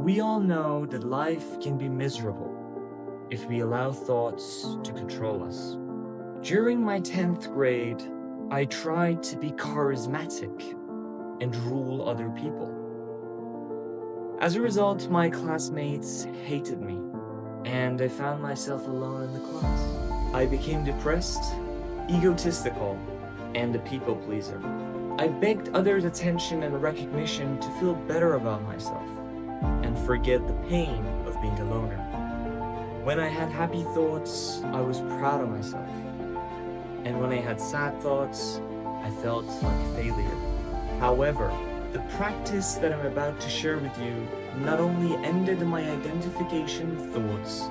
We all know that life can be miserable if we allow thoughts to control us. During my 10th grade, I tried to be charismatic and rule other people. As a result, my classmates hated me, and I found myself alone in the class. I became depressed, egotistical, and a people pleaser. I begged others' attention and recognition to feel better about myself and forget the pain of being a loner. When I had happy thoughts, I was proud of myself. And when I had sad thoughts, I felt like a failure. However, the practice that I'm about to share with you not only ended my identification of thoughts,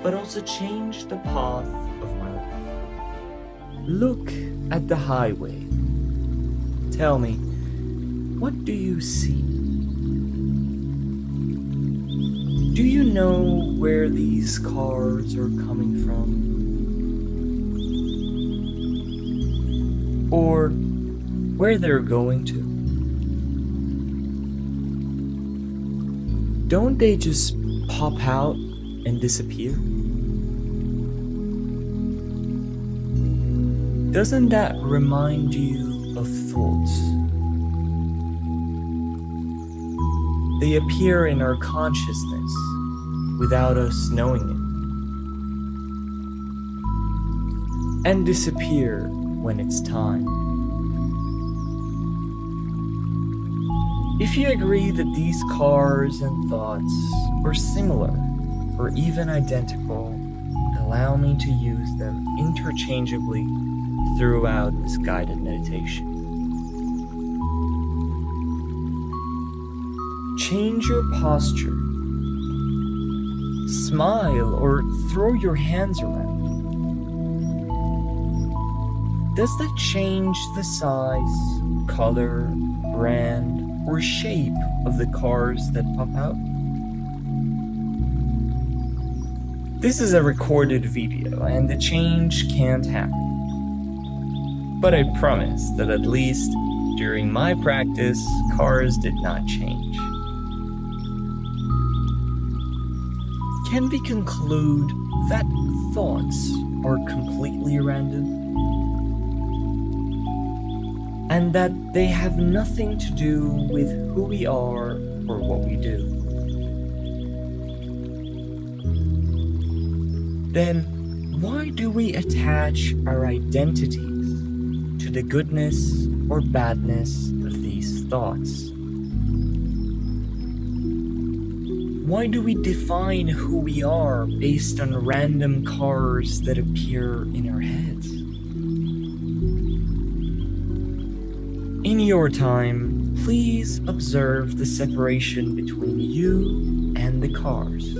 but also changed the path of my life. Look at the highway. Tell me, what do you see? Do you know where these cars are coming from? Or where they're going to? Don't they just pop out and disappear? Doesn't that remind you of thoughts? They appear in our consciousness without us knowing it, and disappear when it's time. If you agree that these cars and thoughts are similar or even identical, allow me to use them interchangeably throughout this guided meditation. Change your posture. Smile or throw your hands around. Does that change the size, color, brand, or shape of the cars that pop out? This is a recorded video and the change can't happen. But I promise that at least during my practice, cars did not change. Can we conclude that thoughts are completely random? And that they have nothing to do with who we are or what we do? Then why do we attach our identities to the goodness or badness of these thoughts? Why do we define who we are based on random cars that appear in our heads? In your time, please observe the separation between you and the cars.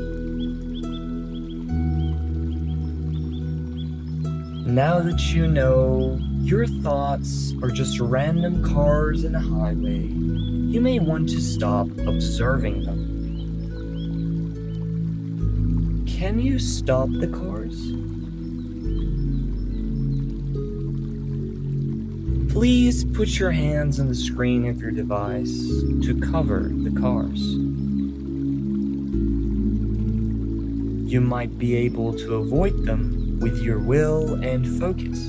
Now that you know your thoughts are just random cars in a highway, you may want to stop observing them. Can you stop the cars? Please put your hands on the screen of your device to cover the cars. You might be able to avoid them with your will and focus.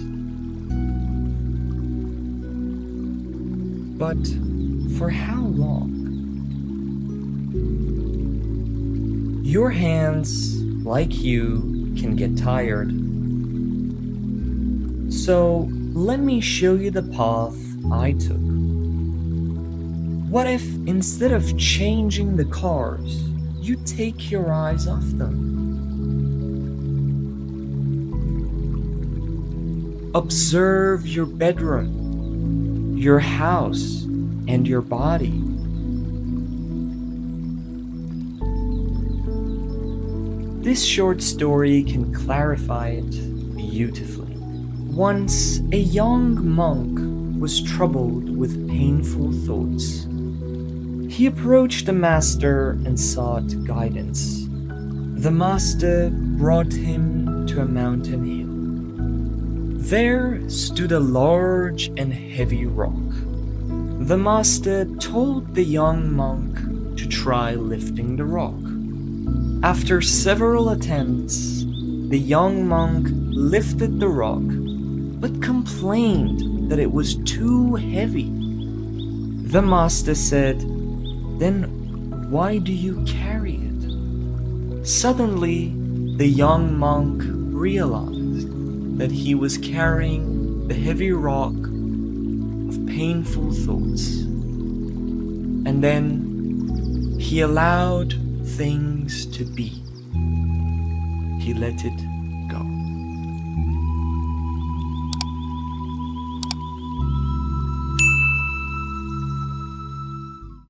But for how long? Your hands, like you, can get tired. So let me show you the path I took. What if instead of changing the cars, you take your eyes off them? Observe your bedroom, your house, and your body. This short story can clarify it beautifully. Once a young monk was troubled with painful thoughts. He approached the master and sought guidance. The master brought him to a mountain hill. There stood a large and heavy rock. The master told the young monk to to try lifting the rock. After several attempts, the young monk lifted the rock, but complained that it was too heavy. The master said, "Then why do you carry it?" Suddenly, the young monk realized that he was carrying the heavy rock of painful thoughts. And then he allowed things to be. He let it go.